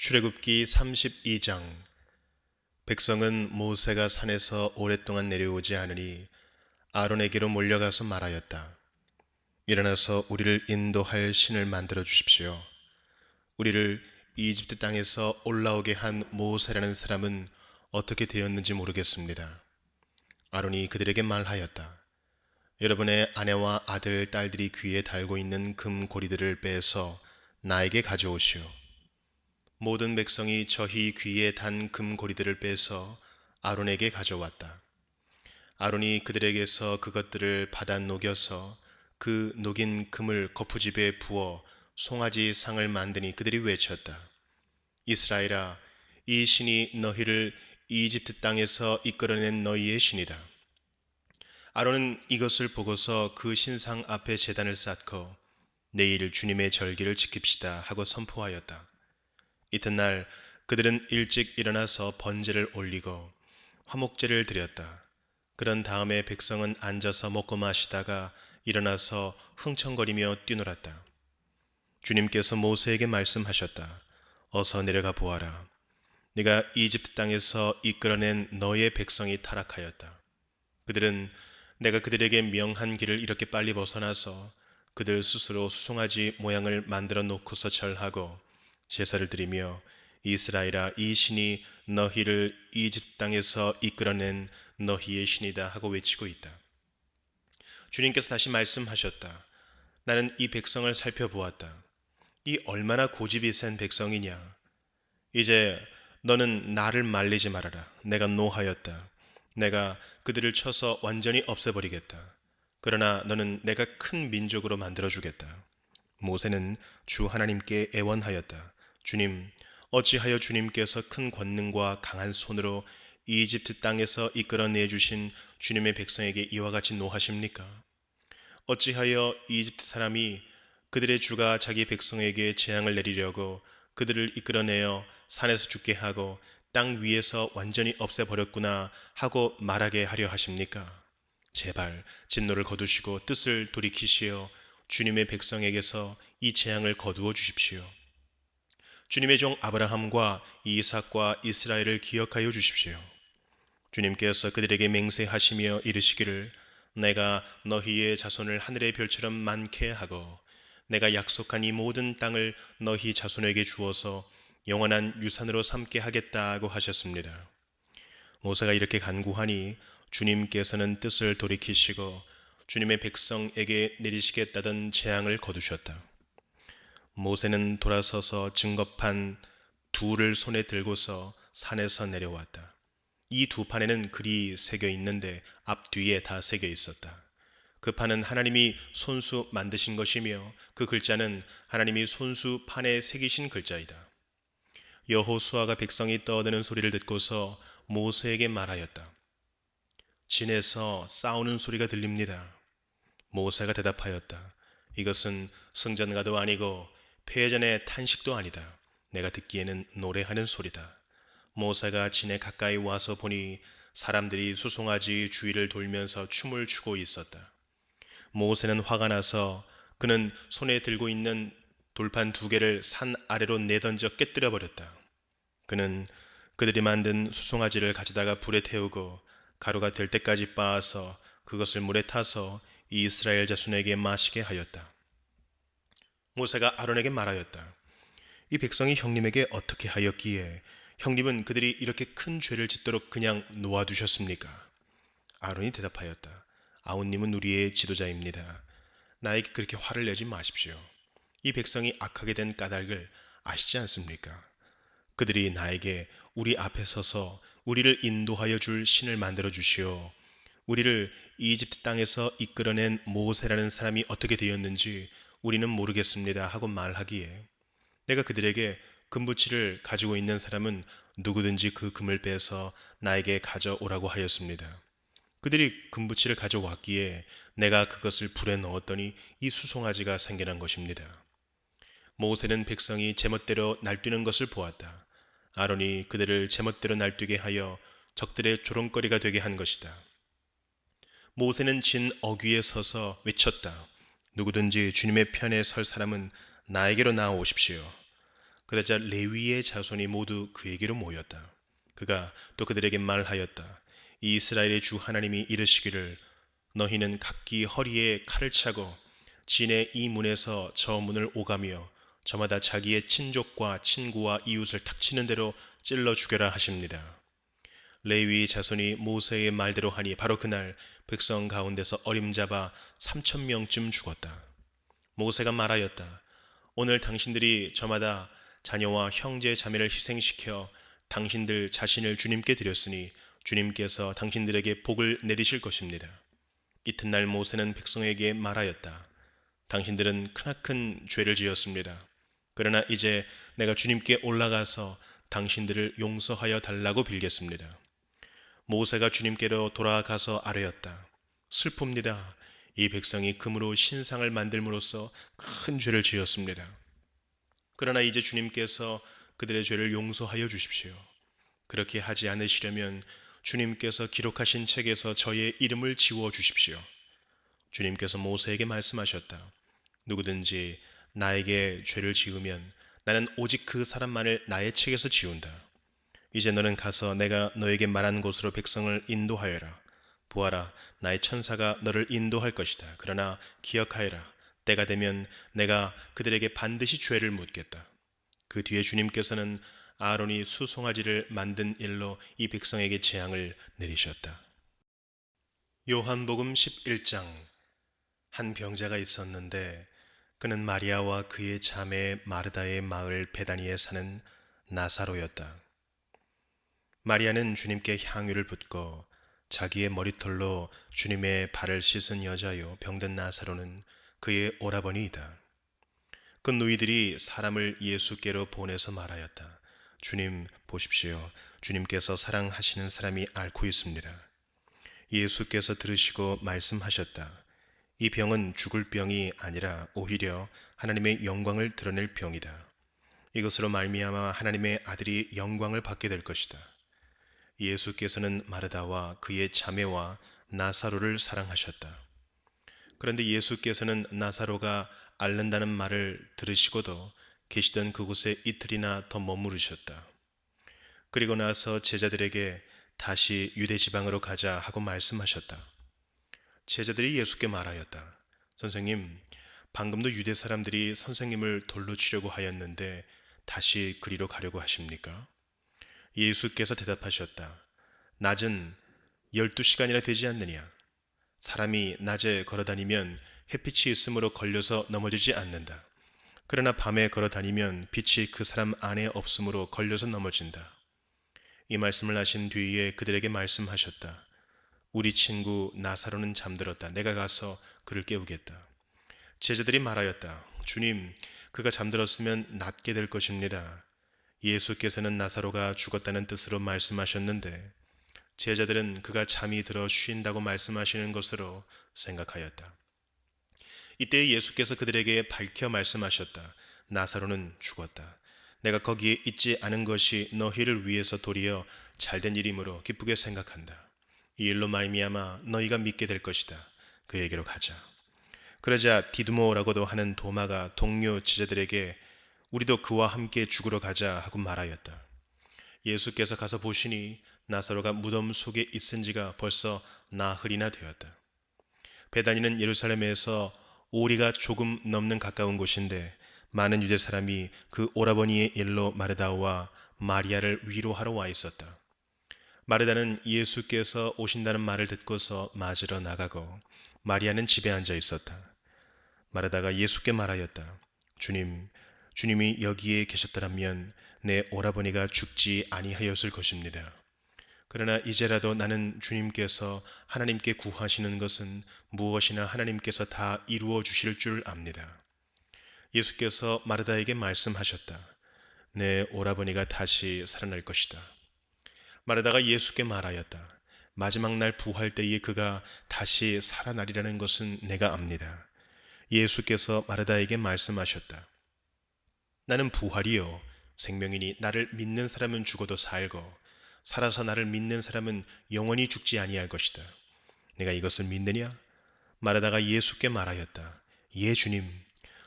출애굽기 32장. 백성은 모세가 산에서 오랫동안 내려오지 않으니 아론에게로 몰려가서 말하였다. 일어나서 우리를 인도할 신을 만들어 주십시오. 우리를 이집트 땅에서 올라오게 한 모세라는 사람은 어떻게 되었는지 모르겠습니다. 아론이 그들에게 말하였다. 여러분의 아내와 아들, 딸들이 귀에 달고 있는 금고리들을 빼서 나에게 가져오시오. 모든 백성이 저희 귀에 단 금고리들을 빼서 아론에게 가져왔다. 아론이 그들에게서 그것들을 받아 녹여서 그 녹인 금을 거푸집에 부어 송아지 상을 만드니 그들이 외쳤다. 이스라엘아, 이 신이 너희를 이집트 땅에서 이끌어낸 너희의 신이다. 아론은 이것을 보고서 그 신상 앞에 제단을 쌓고 내일 주님의 절기를 지킵시다 하고 선포하였다. 이튿날 그들은 일찍 일어나서 번제를 올리고 화목제를 드렸다. 그런 다음에 백성은 앉아서 먹고 마시다가 일어나서 흥청거리며 뛰놀았다. 주님께서 모세에게 말씀하셨다. 어서 내려가 보아라. 네가 이집트 땅에서 이끌어낸 너의 백성이 타락하였다. 그들은 내가 그들에게 명한 길을 이렇게 빨리 벗어나서 그들 스스로 수송아지 모양을 만들어 놓고서 절하고 제사를 드리며 이스라엘아, 이 신이 너희를 이집트 땅에서 이끌어낸 너희의 신이다 하고 외치고 있다. 주님께서 다시 말씀하셨다. 나는 이 백성을 살펴보았다. 이 얼마나 고집이 센 백성이냐. 이제 너는 나를 말리지 말아라. 내가 노하였다. 내가 그들을 쳐서 완전히 없애버리겠다. 그러나 너는 내가 큰 민족으로 만들어주겠다. 모세는 주 하나님께 애원하였다. 주님, 어찌하여 주님께서 큰 권능과 강한 손으로 이집트 땅에서 이끌어내 주신 주님의 백성에게 이와 같이 노하십니까? 어찌하여 이집트 사람이 그들의 주가 자기 백성에게 재앙을 내리려고 그들을 이끌어내어 산에서 죽게 하고 땅 위에서 완전히 없애버렸구나 하고 말하게 하려 하십니까? 제발 진노를 거두시고 뜻을 돌이키시어 주님의 백성에게서 이 재앙을 거두어 주십시오. 주님의 종 아브라함과 이삭과 이스라엘을 기억하여 주십시오. 주님께서 그들에게 맹세하시며 이르시기를 내가 너희의 자손을 하늘의 별처럼 많게 하고 내가 약속한 이 모든 땅을 너희 자손에게 주어서 영원한 유산으로 삼게 하겠다고 하셨습니다. 모세가 이렇게 간구하니 주님께서는 뜻을 돌이키시고 주님의 백성에게 내리시겠다던 재앙을 거두셨다. 모세는 돌아서서 증거판 둘을 손에 들고서 산에서 내려왔다. 이 두 판에는 글이 새겨 있는데 앞뒤에 다 새겨 있었다. 그 판은 하나님이 손수 만드신 것이며 그 글자는 하나님이 손수 판에 새기신 글자이다. 여호수아가 백성이 떠드는 소리를 듣고서 모세에게 말하였다. 진에서 싸우는 소리가 들립니다. 모세가 대답하였다. 이것은 승전가도 아니고 패전의 탄식도 아니다. 내가 듣기에는 노래하는 소리다. 모세가 진에 가까이 와서 보니 사람들이 수송아지 주위를 돌면서 춤을 추고 있었다. 모세는 화가 나서 그는 손에 들고 있는 돌판 두 개를 산 아래로 내던져 깨뜨려 버렸다. 그는 그들이 만든 수송아지를 가져다가 불에 태우고 가루가 될 때까지 빻아서 그것을 물에 타서 이스라엘 자손에게 마시게 하였다. 모세가 아론에게 말하였다. 이 백성이 형님에게 어떻게 하였기에 형님은 그들이 이렇게 큰 죄를 짓도록 그냥 놓아두셨습니까? 아론이 대답하였다. 아우님은 우리의 지도자입니다. 나에게 그렇게 화를 내지 마십시오. 이 백성이 악하게 된 까닭을 아시지 않습니까? 그들이 나에게 우리 앞에 서서 우리를 인도하여 줄 신을 만들어 주시오. 우리를 이집트 땅에서 이끌어낸 모세라는 사람이 어떻게 되었는지 우리는 모르겠습니다 하고 말하기에 내가 그들에게 금붙이를 가지고 있는 사람은 누구든지 그 금을 빼서 나에게 가져오라고 하였습니다. 그들이 금붙이를 가져왔기에 내가 그것을 불에 넣었더니 이 수송아지가 생겨난 것입니다. 모세는 백성이 제멋대로 날뛰는 것을 보았다. 아론이 그들을 제멋대로 날뛰게 하여 적들의 조롱거리가 되게 한 것이다. 모세는 진 어귀에 서서 외쳤다. 누구든지 주님의 편에 설 사람은 나에게로 나아오십시오. 그러자 레위의 자손이 모두 그에게로 모였다. 그가 또 그들에게 말하였다. 이스라엘의 주 하나님이 이르시기를 너희는 각기 허리에 칼을 차고 진의 이 문에서 저 문을 오가며 저마다 자기의 친족과 친구와 이웃을 닥치는 대로 찔러 죽여라 하십니다. 레위 자손이 모세의 말대로 하니 바로 그날 백성 가운데서 어림잡아 3,000명쯤 죽었다. 모세가 말하였다. 오늘 당신들이 저마다 자녀와 형제 자매를 희생시켜 당신들 자신을 주님께 드렸으니 주님께서 당신들에게 복을 내리실 것입니다. 이튿날 모세는 백성에게 말하였다. 당신들은 크나큰 죄를 지었습니다. 그러나 이제 내가 주님께 올라가서 당신들을 용서하여 달라고 빌겠습니다. 모세가 주님께로 돌아가서 아뢰었다. 슬픕니다. 이 백성이 금으로 신상을 만들므로써 큰 죄를 지었습니다. 그러나 이제 주님께서 그들의 죄를 용서하여 주십시오. 그렇게 하지 않으시려면 주님께서 기록하신 책에서 저의 이름을 지워 주십시오. 주님께서 모세에게 말씀하셨다. 누구든지 나에게 죄를 지으면 나는 오직 그 사람만을 나의 책에서 지운다. 이제 너는 가서 내가 너에게 말한 곳으로 백성을 인도하여라. 보아라, 나의 천사가 너를 인도할 것이다. 그러나 기억하여라. 때가 되면 내가 그들에게 반드시 죄를 묻겠다. 그 뒤에 주님께서는 아론이 수송아지를 만든 일로 이 백성에게 재앙을 내리셨다. 요한복음 11장. 한 병자가 있었는데 그는 마리아와 그의 자매 마르다의 마을 베다니에 사는 나사로였다. 마리아는 주님께 향유를 붓고 자기의 머리털로 주님의 발을 씻은 여자요, 병든 나사로는 그의 오라버니이다. 그 누이들이 사람을 예수께로 보내서 말하였다. 주님 보십시오. 주님께서 사랑하시는 사람이 앓고 있습니다. 예수께서 들으시고 말씀하셨다. 이 병은 죽을 병이 아니라 오히려 하나님의 영광을 드러낼 병이다. 이것으로 말미암아 하나님의 아들이 영광을 받게 될 것이다. 예수께서는 마르다와 그의 자매와 나사로를 사랑하셨다. 그런데 예수께서는 나사로가 앓는다는 말을 들으시고도 계시던 그곳에 이틀이나 더 머무르셨다. 그리고 나서 제자들에게 다시 유대 지방으로 가자 하고 말씀하셨다. 제자들이 예수께 말하였다. 선생님, 방금도 유대 사람들이 선생님을 돌로 치려고 하였는데 다시 그리로 가려고 하십니까? 예수께서 대답하셨다. 낮은 12시간이나 되지 않느냐? 사람이 낮에 걸어다니면 햇빛이 있으므로 걸려서 넘어지지 않는다. 그러나 밤에 걸어다니면 빛이 그 사람 안에 없으므로 걸려서 넘어진다. 이 말씀을 하신 뒤에 그들에게 말씀하셨다. 우리 친구 나사로는 잠들었다. 내가 가서 그를 깨우겠다. 제자들이 말하였다. 주님, 그가 잠들었으면 낫게 될 것입니다. 예수께서는 나사로가 죽었다는 뜻으로 말씀하셨는데 제자들은 그가 잠이 들어 쉰다고 말씀하시는 것으로 생각하였다. 이때 예수께서 그들에게 밝혀 말씀하셨다. 나사로는 죽었다. 내가 거기에 있지 않은 것이 너희를 위해서 도리어 잘된 일이므로 기쁘게 생각한다. 이 일로 말미암아 너희가 믿게 될 것이다. 그에게로 가자. 그러자 디두모라고도 하는 도마가 동료 제자들에게 우리도 그와 함께 죽으러 가자 하고 말하였다. 예수께서 가서 보시니 나사로가 무덤 속에 있은 지가 벌써 나흘이나 되었다. 베다니는 예루살렘에서 오리가 조금 넘는 가까운 곳인데 많은 유대 사람이 그 오라버니의 일로 마르다와 마리아를 위로하러 와 있었다. 마르다는 예수께서 오신다는 말을 듣고서 맞으러 나가고 마리아는 집에 앉아 있었다. 마르다가 예수께 말하였다. 주님이 여기에 계셨더라면 내 오라버니가 죽지 아니하였을 것입니다. 그러나 이제라도 나는 주님께서 하나님께 구하시는 것은 무엇이나 하나님께서 다 이루어 주실 줄 압니다. 예수께서 마르다에게 말씀하셨다. 내 오라버니가 다시 살아날 것이다. 마르다가 예수께 말하였다. 마지막 날 부활 때에 그가 다시 살아나리라는 것은 내가 압니다. 예수께서 마르다에게 말씀하셨다. 나는 부활이요 생명이니 나를 믿는 사람은 죽어도 살고 살아서 나를 믿는 사람은 영원히 죽지 아니할 것이다. 내가 이것을 믿느냐? 마르다가 예수께 말하였다. 예 주님.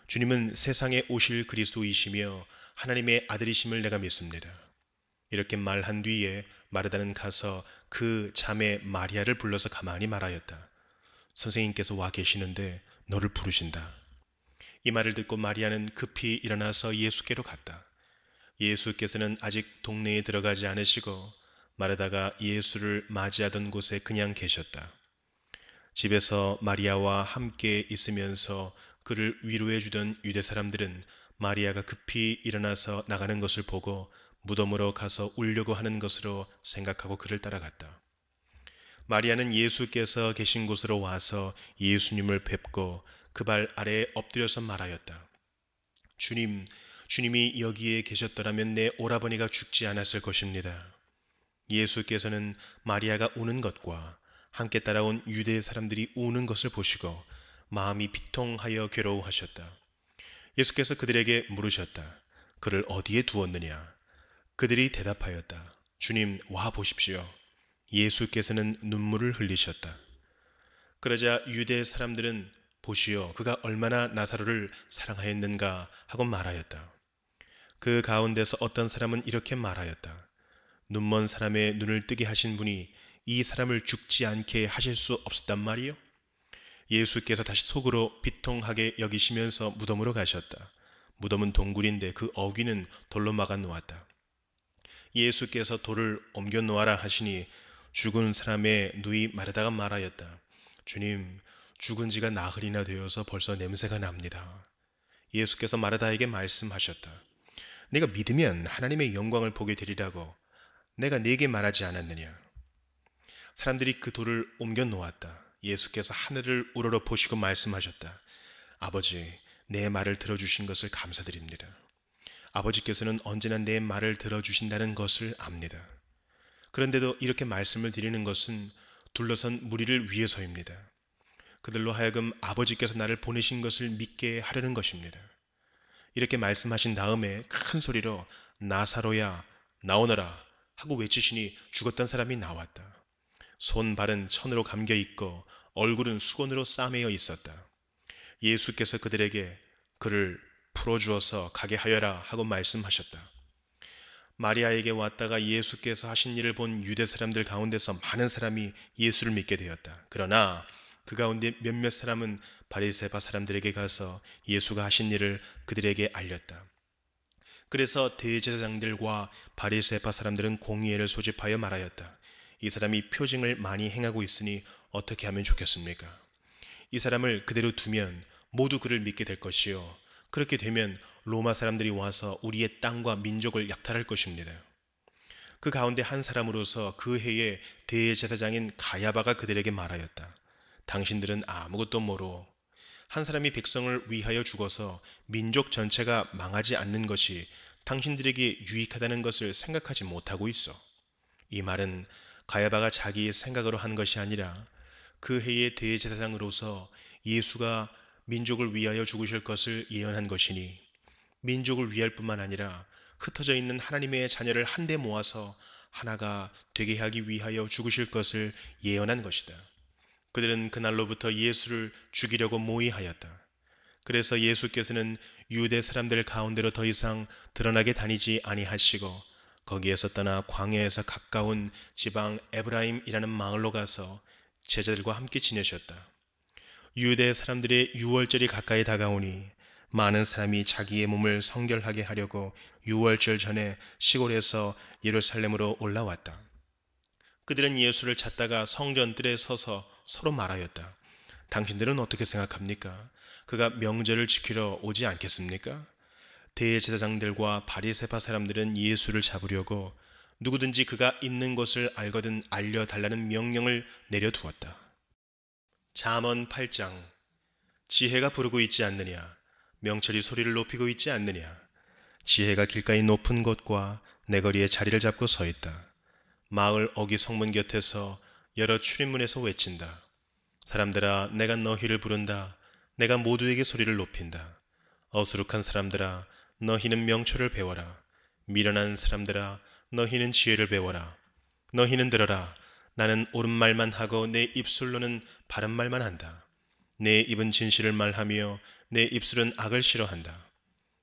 주님은 세상에 오실 그리스도이시며 하나님의 아들이심을 내가 믿습니다. 이렇게 말한 뒤에 마르다는 가서 그 자매 마리아를 불러서 가만히 말하였다. 선생님께서 와 계시는데 너를 부르신다. 이 말을 듣고 마리아는 급히 일어나서 예수께로 갔다. 예수께서는 아직 동네에 들어가지 않으시고 마르다가 예수를 맞이하던 곳에 그냥 계셨다. 집에서 마리아와 함께 있으면서 그를 위로해 주던 유대 사람들은 마리아가 급히 일어나서 나가는 것을 보고 무덤으로 가서 울려고 하는 것으로 생각하고 그를 따라갔다. 마리아는 예수께서 계신 곳으로 와서 예수님을 뵙고 그 발 아래에 엎드려서 말하였다. 주님, 주님이 여기에 계셨더라면 내 오라버니가 죽지 않았을 것입니다. 예수께서는 마리아가 우는 것과 함께 따라온 유대 사람들이 우는 것을 보시고 마음이 비통하여 괴로워하셨다. 예수께서 그들에게 물으셨다. 그를 어디에 두었느냐? 그들이 대답하였다. 주님, 와 보십시오. 예수께서는 눈물을 흘리셨다. 그러자 유대 사람들은 보시오, 그가 얼마나 나사로를 사랑하였는가 하고 말하였다. 그 가운데서 어떤 사람은 이렇게 말하였다. 눈먼 사람의 눈을 뜨게 하신 분이 이 사람을 죽지 않게 하실 수 없었단 말이요? 예수께서 다시 속으로 비통하게 여기시면서 무덤으로 가셨다. 무덤은 동굴인데 그 어귀는 돌로 막아 놓았다. 예수께서 돌을 옮겨 놓아라 하시니 죽은 사람의 누이 마르다가 말하였다. 주님, 죽은 지가 나흘이나 되어서 벌써 냄새가 납니다. 예수께서 마르다에게 말씀하셨다. 네가 믿으면 하나님의 영광을 보게 되리라고 내가 네게 말하지 않았느냐. 사람들이 그 돌을 옮겨 놓았다. 예수께서 하늘을 우러러 보시고 말씀하셨다. 아버지, 내 말을 들어주신 것을 감사드립니다. 아버지께서는 언제나 내 말을 들어주신다는 것을 압니다. 그런데도 이렇게 말씀을 드리는 것은 둘러선 무리를 위해서입니다. 그들로 하여금 아버지께서 나를 보내신 것을 믿게 하려는 것입니다. 이렇게 말씀하신 다음에 큰 소리로 나사로야 나오너라 하고 외치시니 죽었던 사람이 나왔다. 손 발은 천으로 감겨 있고 얼굴은 수건으로 싸매어 있었다. 예수께서 그들에게 그를 풀어주어서 가게 하여라 하고 말씀하셨다. 마리아에게 왔다가 예수께서 하신 일을 본 유대 사람들 가운데서 많은 사람이 예수를 믿게 되었다. 그러나 그 가운데 몇몇 사람은 바리새파 사람들에게 가서 예수가 하신 일을 그들에게 알렸다. 그래서 대제사장들과 바리새파 사람들은 공의회를 소집하여 말하였다. 이 사람이 표징을 많이 행하고 있으니 어떻게 하면 좋겠습니까? 이 사람을 그대로 두면 모두 그를 믿게 될 것이요. 그렇게 되면 로마 사람들이 와서 우리의 땅과 민족을 약탈할 것입니다. 그 가운데 한 사람으로서 그 해의 대제사장인 가야바가 그들에게 말하였다. 당신들은 아무것도 모르오. 한 사람이 백성을 위하여 죽어서 민족 전체가 망하지 않는 것이 당신들에게 유익하다는 것을 생각하지 못하고 있어. 이 말은 가야바가 자기의 생각으로 한 것이 아니라 그 해의 대제사장으로서 예수가 민족을 위하여 죽으실 것을 예언한 것이니 민족을 위할 뿐만 아니라 흩어져 있는 하나님의 자녀를 한데 모아서 하나가 되게 하기 위하여 죽으실 것을 예언한 것이다. 그들은 그날로부터 예수를 죽이려고 모의하였다. 그래서 예수께서는 유대 사람들 가운데로 더 이상 드러나게 다니지 아니하시고 거기에서 떠나 광야에서 가까운 지방 에브라임이라는 마을로 가서 제자들과 함께 지내셨다. 유대 사람들의 유월절이 가까이 다가오니 많은 사람이 자기의 몸을 성결하게 하려고 유월절 전에 시골에서 예루살렘으로 올라왔다. 그들은 예수를 찾다가 성전뜰에 서서 서로 말하였다. 당신들은 어떻게 생각합니까? 그가 명절을 지키러 오지 않겠습니까? 대제사장들과 바리새파 사람들은 예수를 잡으려고 누구든지 그가 있는 곳을 알거든 알려달라는 명령을 내려두었다. 잠언 8장. 지혜가 부르고 있지 않느냐? 명철이 소리를 높이고 있지 않느냐? 지혜가 길가의 높은 곳과 내거리에 자리를 잡고 서 있다. 마을 어귀 성문 곁에서 여러 출입문에서 외친다. 사람들아, 내가 너희를 부른다. 내가 모두에게 소리를 높인다. 어수룩한 사람들아, 너희는 명철을 배워라. 미련한 사람들아, 너희는 지혜를 배워라. 너희는 들어라. 나는 옳은 말만 하고 내 입술로는 바른 말만 한다. 내 입은 진실을 말하며 내 입술은 악을 싫어한다.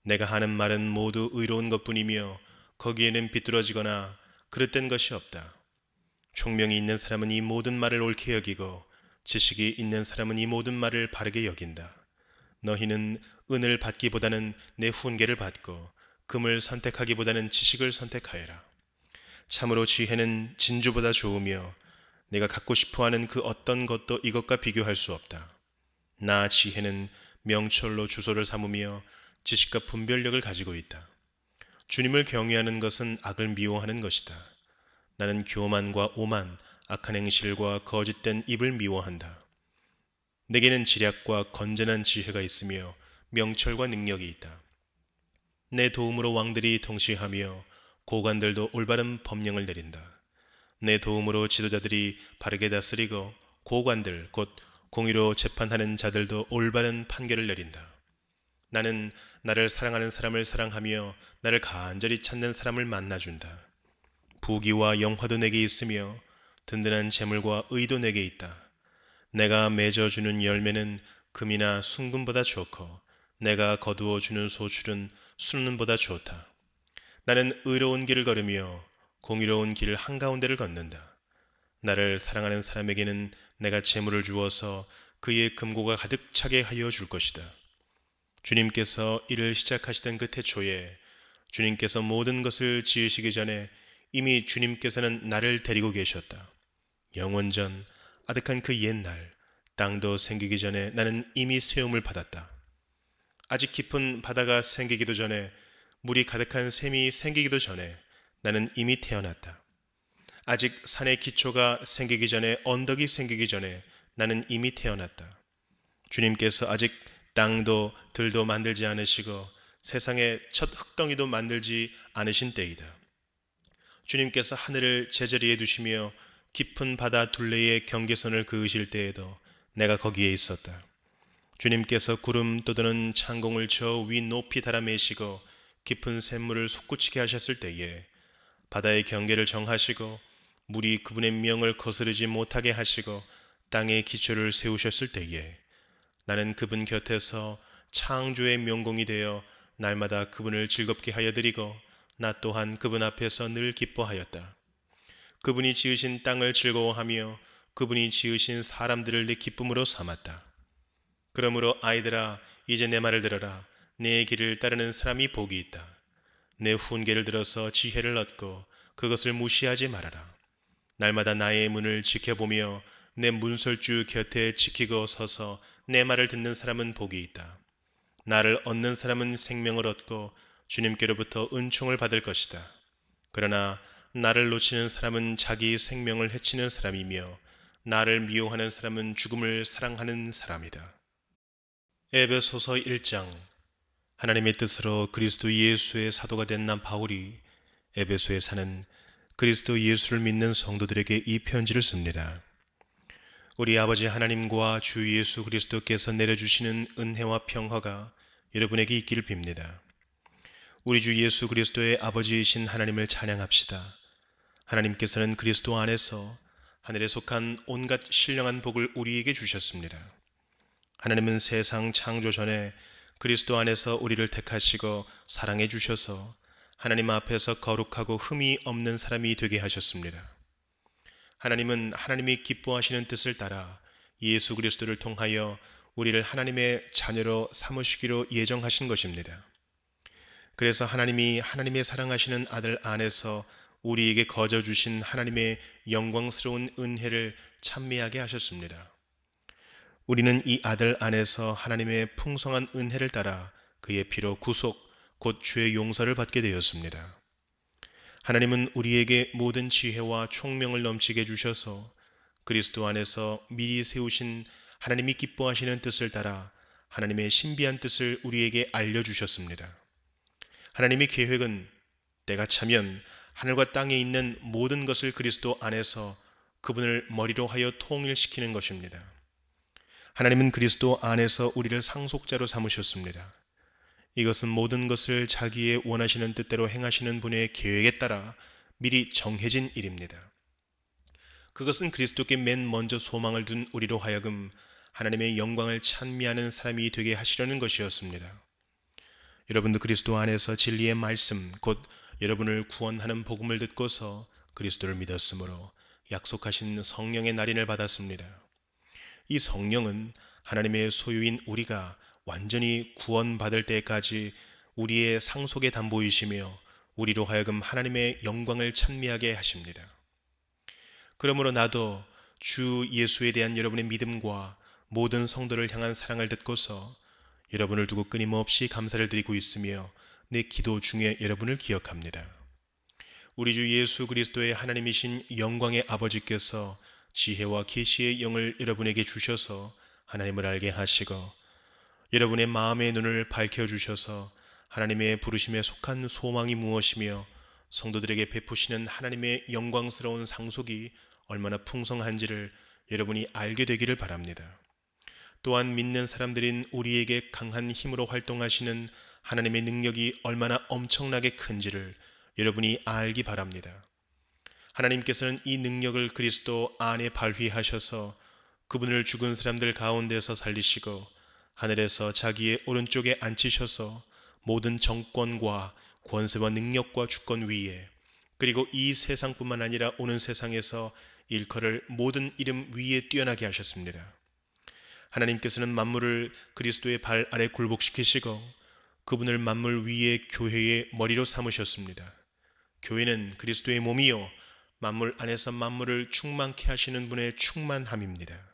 내가 하는 말은 모두 의로운 것뿐이며 거기에는 비뚤어지거나 그릇된 것이 없다. 총명이 있는 사람은 이 모든 말을 옳게 여기고 지식이 있는 사람은 이 모든 말을 바르게 여긴다. 너희는 은을 받기보다는 내 훈계를 받고 금을 선택하기보다는 지식을 선택하여라. 참으로 지혜는 진주보다 좋으며 내가 갖고 싶어하는 그 어떤 것도 이것과 비교할 수 없다. 나 지혜는 명철로 주소를 삼으며 지식과 분별력을 가지고 있다. 주님을 경외하는 것은 악을 미워하는 것이다. 나는 교만과 오만, 악한 행실과 거짓된 입을 미워한다. 내게는 지략과 건전한 지혜가 있으며 명철과 능력이 있다. 내 도움으로 왕들이 통치하며 고관들도 올바른 법령을 내린다. 내 도움으로 지도자들이 바르게 다스리고 고관들 곧 공의로 재판하는 자들도 올바른 판결을 내린다. 나는 나를 사랑하는 사람을 사랑하며 나를 간절히 찾는 사람을 만나준다. 부귀와 영화도 내게 있으며 든든한 재물과 의도 내게 있다. 내가 맺어주는 열매는 금이나 순금보다 좋고 내가 거두어 주는 소출은 순은보다 좋다. 나는 의로운 길을 걸으며 공의로운 길 한가운데를 걷는다. 나를 사랑하는 사람에게는 내가 재물을 주어서 그의 금고가 가득 차게 하여 줄 것이다. 주님께서 일을 시작하시던 그 태초에 주님께서 모든 것을 지으시기 전에 이미 주님께서는 나를 데리고 계셨다. 영원전 아득한 그 옛날 땅도 생기기 전에 나는 이미 세움을 받았다. 아직 깊은 바다가 생기기도 전에 물이 가득한 샘이 생기기도 전에 나는 이미 태어났다. 아직 산의 기초가 생기기 전에 언덕이 생기기 전에 나는 이미 태어났다. 주님께서 아직 땅도 들도 만들지 않으시고 세상의 첫 흙덩이도 만들지 않으신 때이다. 주님께서 하늘을 제자리에 두시며 깊은 바다 둘레의 경계선을 그으실 때에도 내가 거기에 있었다. 주님께서 구름 떠도는 창공을 저 위 높이 달아 매시고 깊은 샘물을 솟구치게 하셨을 때에 바다의 경계를 정하시고 물이 그분의 명을 거스르지 못하게 하시고 땅의 기초를 세우셨을 때에 나는 그분 곁에서 창조의 명공이 되어 날마다 그분을 즐겁게 하여 드리고 나 또한 그분 앞에서 늘 기뻐하였다. 그분이 지으신 땅을 즐거워하며 그분이 지으신 사람들을 내 기쁨으로 삼았다. 그러므로 아이들아, 이제 내 말을 들어라. 내 길을 따르는 사람이 복이 있다. 내 훈계를 들어서 지혜를 얻고 그것을 무시하지 말아라. 날마다 나의 문을 지켜보며 내 문설주 곁에 지키고 서서 내 말을 듣는 사람은 복이 있다. 나를 얻는 사람은 생명을 얻고 주님께로부터 은총을 받을 것이다. 그러나 나를 놓치는 사람은 자기 생명을 해치는 사람이며 나를 미워하는 사람은 죽음을 사랑하는 사람이다. 에베소서 1장. 하나님의 뜻으로 그리스도 예수의 사도가 된 난 바울이 에베소에 사는 그리스도 예수를 믿는 성도들에게 이 편지를 씁니다. 우리 아버지 하나님과 주 예수 그리스도께서 내려주시는 은혜와 평화가 여러분에게 있기를 빕니다. 우리 주 예수 그리스도의 아버지이신 하나님을 찬양합시다. 하나님께서는 그리스도 안에서 하늘에 속한 온갖 신령한 복을 우리에게 주셨습니다. 하나님은 세상 창조 전에 그리스도 안에서 우리를 택하시고 사랑해 주셔서 하나님 앞에서 거룩하고 흠이 없는 사람이 되게 하셨습니다. 하나님은 하나님이 기뻐하시는 뜻을 따라 예수 그리스도를 통하여 우리를 하나님의 자녀로 삼으시기로 예정하신 것입니다. 그래서 하나님이 하나님의 사랑하시는 아들 안에서 우리에게 거저 주신 하나님의 영광스러운 은혜를 찬미하게 하셨습니다. 우리는 이 아들 안에서 하나님의 풍성한 은혜를 따라 그의 피로 구속, 곧 죄의 용서를 받게 되었습니다. 하나님은 우리에게 모든 지혜와 총명을 넘치게 주셔서 그리스도 안에서 미리 세우신 하나님이 기뻐하시는 뜻을 따라 하나님의 신비한 뜻을 우리에게 알려주셨습니다. 하나님의 계획은 때가 차면 하늘과 땅에 있는 모든 것을 그리스도 안에서 그분을 머리로 하여 통일시키는 것입니다. 하나님은 그리스도 안에서 우리를 상속자로 삼으셨습니다. 이것은 모든 것을 자기의 원하시는 뜻대로 행하시는 분의 계획에 따라 미리 정해진 일입니다. 그것은 그리스도께 맨 먼저 소망을 둔 우리로 하여금 하나님의 영광을 찬미하는 사람이 되게 하시려는 것이었습니다. 여러분도 그리스도 안에서 진리의 말씀, 곧 여러분을 구원하는 복음을 듣고서 그리스도를 믿었으므로 약속하신 성령의 날인을 받았습니다. 이 성령은 하나님의 소유인 우리가 완전히 구원받을 때까지 우리의 상속의 담보이시며 우리로 하여금 하나님의 영광을 찬미하게 하십니다. 그러므로 나도 주 예수에 대한 여러분의 믿음과 모든 성도를 향한 사랑을 듣고서 여러분을 두고 끊임없이 감사를 드리고 있으며 내 기도 중에 여러분을 기억합니다. 우리 주 예수 그리스도의 하나님이신 영광의 아버지께서 지혜와 계시의 영을 여러분에게 주셔서 하나님을 알게 하시고 여러분의 마음의 눈을 밝혀주셔서 하나님의 부르심에 속한 소망이 무엇이며 성도들에게 베푸시는 하나님의 영광스러운 상속이 얼마나 풍성한지를 여러분이 알게 되기를 바랍니다. 또한 믿는 사람들인 우리에게 강한 힘으로 활동하시는 하나님의 능력이 얼마나 엄청나게 큰지를 여러분이 알기 바랍니다. 하나님께서는 이 능력을 그리스도 안에 발휘하셔서 그분을 죽은 사람들 가운데서 살리시고 하늘에서 자기의 오른쪽에 앉히셔서 모든 정권과 권세와 능력과 주권 위에 그리고 이 세상뿐만 아니라 오는 세상에서 일컬을 모든 이름 위에 뛰어나게 하셨습니다. 하나님께서는 만물을 그리스도의 발 아래 굴복시키시고 그분을 만물 위에 교회의 머리로 삼으셨습니다. 교회는 그리스도의 몸이요 만물 안에서 만물을 충만케 하시는 분의 충만함입니다.